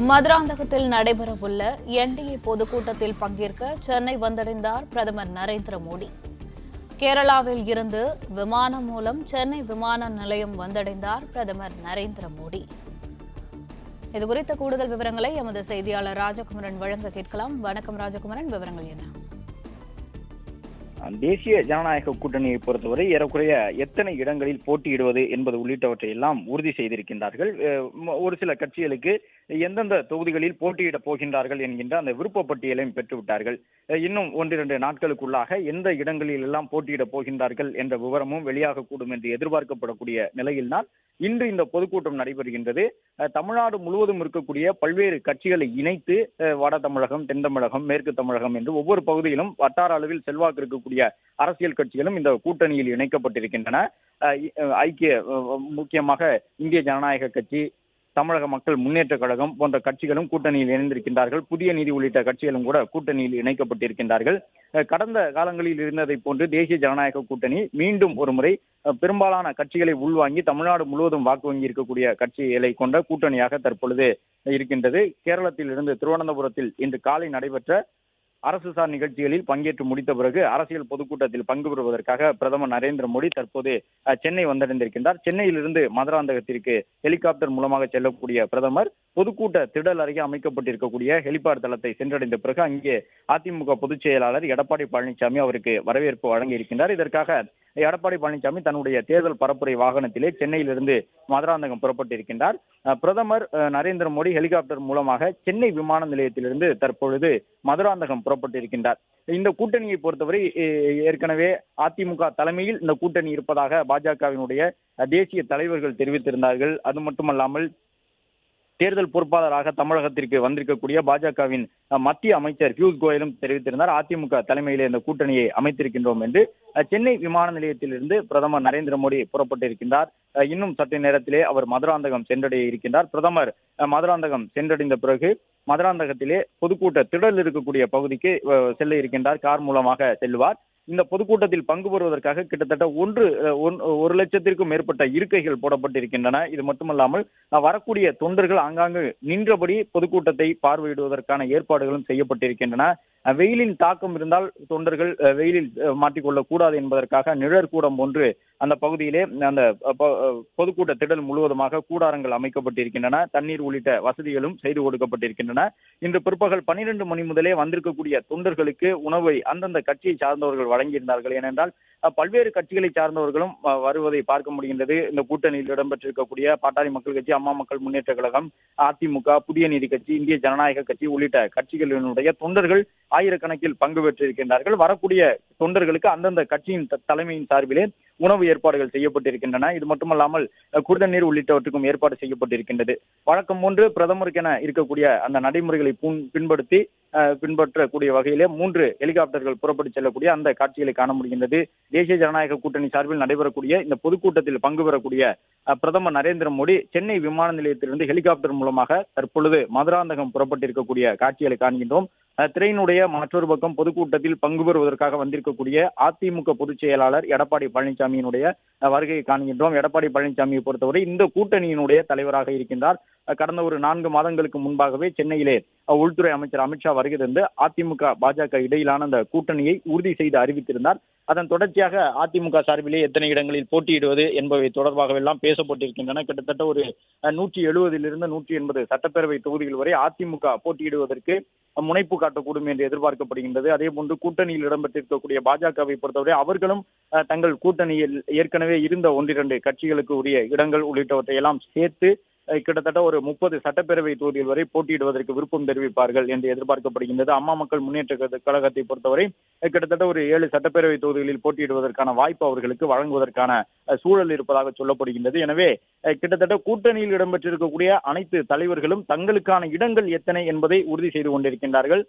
மதுராந்தகத்தில் நடைபெறவுள்ள என்டிஏ பொதுக்கூட்டத்தில் பங்கேற்க சென்னை வந்தடைந்தார் பிரதமர் நரேந்திர மோடி. கேரளாவில் இருந்து விமானம் மூலம் சென்னை விமான நிலையம் வந்தடைந்தார் பிரதமர் நரேந்திர மோடி. இதுகுறித்த கூடுதல் விவரங்களை எமது செய்தியாளர் ராஜகுமரன் வழங்க கேட்கலாம். வணக்கம் ராஜகுமரன், விவரங்கள் என்ன? தேசிய ஜனநாயக கூட்டணியை பொறுத்தவரை ஏறக்குறைய எத்தனை இடங்களில் போட்டியிடுவது என்பது உள்ளிட்டவற்றை எல்லாம் உறுதி செய்திருக்கின்றார்கள். ஒரு சில கட்சிகளுக்கு எந்தெந்த தொகுதிகளில் போட்டியிடப் போகின்றார்கள் என்கின்ற அந்த விருப்ப பட்டியலையும் பெற்றுவிட்டார்கள். இன்னும் 1-2 நாட்களுக்குள்ளாக எந்த இடங்களில் எல்லாம் போட்டியிடப் போகின்றார்கள் என்ற விவரமும் வெளியாகக்கூடும் என்று எதிர்பார்க்கப்படக்கூடிய நிலையில்தான் இன்று இந்த பொதுக்கூட்டம் நடைபெறுகின்றது. தமிழ்நாடு முழுவதும் இருக்கக்கூடிய பல்வேறு கட்சிகளை இணைத்து வட தமிழகம், தென் தமிழகம், மேற்கு தமிழகம் என்று ஒவ்வொரு பகுதியிலும் வட்டார அளவில் செல்வாக்கு இருக்கக்கூடிய அரசியல் கட்சிகளும் இந்த கூட்டணியில் இணைக்கப்பட்டிருக்கின்றன. முக்கியமாக இந்திய ஜனநாயக கட்சி, தமிழக மக்கள் முன்னேற்ற கழகம் போன்ற கட்சிகளும் கூட்டணியில் இணைந்திருக்கின்றார்கள். புதிய நீதி உள்ளிட்ட கட்சிகளும் கூட கூட்டணியில் இணைக்கப்பட்டிருக்கின்றார்கள். கடந்த காலங்களில் இருந்ததை போன்று தேசிய ஜனநாயக கூட்டணி மீண்டும் ஒரு முறை பெரும்பாலான கட்சிகளை உள்வாங்கி தமிழ்நாடு முழுவதும் வாக்கு வங்கி இருக்கக்கூடிய கட்சிகளை கொண்ட கூட்டணியாக தற்பொழுது இருக்கின்றது. கேரளத்தில் இருந்து திருவனந்தபுரத்தில் இன்று காலை நடைபெற்ற அரசு சார் நிகழ்ச்சிகளில் பங்கேற்று முடித்த பிறகு அரசியல் பொதுக்கூட்டத்தில் பங்கு பெறுவதற்காக பிரதமர் நரேந்திர மோடி தற்போது சென்னை வந்தடைந்திருக்கின்றார். சென்னையிலிருந்து மதுராந்தகத்திற்கு ஹெலிகாப்டர் மூலமாக செல்லக்கூடிய பிரதமர் பொதுக்கூட்ட திடல் அருகே அமைக்கப்பட்டிருக்கக்கூடிய ஹெலிபாட் தளத்தை சென்றடைந்த பிறகு அங்கே அதிமுக பொதுச் செயலாளர் எடப்பாடி பழனிசாமி அவருக்கு வரவேற்பு வழங்கி இருக்கின்றார். இதற்காக எடப்பாடி பழனிசாமி தன்னுடைய தேர்தல் பரப்புரை வாகனத்திலே சென்னையிலிருந்து மதுராந்தகம் புறப்பட்டிருக்கின்றார். பிரதமர் நரேந்திர மோடி ஹெலிகாப்டர் மூலமாக சென்னை விமான நிலையத்திலிருந்து தற்பொழுது மதுராந்தகம் புறப்பட்டிருக்கின்றார். இந்த கூட்டணியை பொறுத்தவரை ஏற்கனவே அதிமுக தலைமையில் இந்த கூட்டணி இருப்பதாக பாஜகவினுடைய தேசிய தலைவர்கள் தெரிவித்திருந்தார்கள். அது மட்டுமல்லாமல் தேர்தல் பொறுப்பாளராக தமிழகத்திற்கு வந்திருக்கக்கூடிய பாஜகவின் மத்திய அமைச்சர் பியூஷ் கோயலும் தெரிவித்திருந்தார், அதிமுக தலைமையிலே இந்த கூட்டணியை அமைத்திருக்கின்றோம் என்று. சென்னை விமான நிலையத்திலிருந்து பிரதமர் நரேந்திர மோடி புறப்பட்டிருக்கின்றார். இன்னும் சற்று நேரத்திலே அவர் மதுராந்தகம் சென்றடைய இருக்கின்றார். பிரதமர் மதுராந்தகம் சென்றடைந்த பிறகு மதுராந்தகத்திலே பொதுக்கூட்ட திடல் இருக்கக்கூடிய பகுதிக்கு செல்ல இருக்கின்றார். கார் மூலமாக செல்வார். இந்த பொதுக்கூட்டத்தில் பங்கு பெறுவதற்காக கிட்டத்தட்ட 1 லட்சத்திற்கும் மேற்பட்ட இருக்கைகள் போடப்பட்டிருக்கின்றன. இது மட்டுமல்லாமல் வரக்கூடிய தொண்டர்கள் ஆங்காங்கு நின்றபடி பொதுக்கூட்டத்தை பார்வையிடுவதற்கான ஏற்பாடுகளும் செய்யப்பட்டிருக்கின்றன. வெயிலின் தாக்கம் இருந்தால் தொண்டர்கள் வெயிலில் மாட்டிக்கொள்ளக் கூடாது என்பதற்காக நிழற்கூடம் ஒன்று அந்த பகுதியிலே அந்த பொதுக்கூட்ட திடல் முழுவதுமாக கூடாரங்கள் அமைக்கப்பட்டிருக்கின்றன. தண்ணீர் உள்ளிட்ட வசதிகளும் செய்து கொடுக்கப்பட்டிருக்கின்றன. இன்று பிற்பகல் 12 மணி முதலே வந்திருக்கக்கூடிய தொண்டர்களுக்கு உணவை அந்தந்த கட்சியை சார்ந்தவர்கள் வழங்கியிருந்தார்கள். ஏனென்றால் பல்வேறு கட்சிகளை சார்ந்தவர்களும் வருவதை பார்க்க முடிகின்றது. இந்த கூட்டணியில் இடம்பெற்றிருக்கக்கூடிய பாட்டாளி மக்கள் கட்சி, அம்மா மக்கள் முன்னேற்ற கழகம், அதிமுக, புதிய நீதி கட்சி, இந்திய ஜனநாயக கட்சி உள்ளிட்ட கட்சிகளினுடைய தொண்டர்கள் ஆயிரக்கணக்கில் பங்கு பெற்றிருக்கின்றார்கள். வரக்கூடிய தொண்டர்களுக்கு அந்தந்த கட்சியின் தலைமையின் சார்பிலே உணவு ஏற்பாடுகள் செய்யப்பட்டிருக்கின்றன. இது மட்டுமல்லாமல் குடிநீர் உள்ளிட்டவற்றுக்கும் ஏற்பாடு செய்யப்பட்டிருக்கின்றது. வழக்கம் போன்று பிரதமருக்கென இருக்கக்கூடிய அந்த நடைமுறைகளை பின்பற்றக்கூடிய வகையிலே 3 ஹெலிகாப்டர்கள் புறப்பட்டு செல்லக்கூடிய அந்த காட்சிகளை காண முடிகின்றது. தேசிய ஜனநாயக கூட்டணி சார்பில் நடைபெறக்கூடிய இந்த பொதுக்கூட்டத்தில் பங்கு பெறக்கூடிய பிரதமர் நரேந்திர மோடி சென்னை விமான நிலையத்திலிருந்து ஹெலிகாப்டர் மூலமாக தற்பொழுது மதுராந்தகம் புறப்பட்டிருக்கக்கூடிய காட்சிகளை காண்கின்றோம். திரையினுடைய மற்றொரு பக்கம் பொதுக்கூட்டத்தில் பங்கு பெறுவதற்காக வந்திருக்கக்கூடிய அதிமுக பொதுச் செயலாளர் எடப்பாடி பழனிசாமியினுடைய வருகையை காண்கின்றோம். எடப்பாடி பழனிசாமியை பொறுத்தவரை இந்த கூட்டணியினுடைய தலைவராக இருக்கின்றார். கடந்த ஒரு 4 மாதங்களுக்கு முன்பாகவே சென்னையிலே உள்துறை அமைச்சர் அமித்ஷா வருகை தந்து அதிமுக பாஜக இடையிலான அந்த கூட்டணியை உறுதி செய்து அறிவித்திருந்தார். அதன் தொடர்ச்சியாக அதிமுக சார்பிலே எத்தனை இடங்களில் போட்டியிடுவது என்பவை தொடர்பாகவெல்லாம் பேசப்பட்டிருக்கின்றன. கிட்டத்தட்ட ஒரு 170 180 சட்டப்பேரவை தொகுதிகள் வரை அதிமுக போட்டியிடுவதற்கு முனைப்பு காட்டக்கூடும் என்று எதிர்பார்க்கப்படுகின்றது. அதே போன்று கூட்டணியில் இடம்பெற்றிருக்கக்கூடிய பாஜகவை பொறுத்தவரை அவர்களும் தங்கள் கூட்டணியில் ஏற்கனவே இருந்த 1-2 கட்சிகளுக்கு உரிய இடங்கள் உள்ளிட்டவற்றை எல்லாம் சேர்த்து கிட்டத்தட்ட ஒரு 30 சட்டப்பேரவை தொகுதிகள் வரை போட்டியிடுவதற்கு விருப்பம் தெரிவிப்பார்கள் என்று எதிர்பார்க்கப்படுகின்றது. அம்மா மக்கள் முன்னேற்ற கழகத்தை பொறுத்தவரை கிட்டத்தட்ட ஒரு 7 சட்டப்பேரவை தொகுதிகளில் போட்டியிடுவதற்கான வாய்ப்பு அவர்களுக்கு வழங்குவதற்கான சூழல் இருப்பதாக சொல்லப்படுகின்றது. எனவே கிட்டத்தட்ட கூட்டணியில் இடம்பெற்றிருக்கக்கூடிய அனைத்து தலைவர்களும் தங்களுக்கான இடங்கள் எத்தனை என்பதை உறுதி செய்து கொண்டிருக்கின்றார்கள்.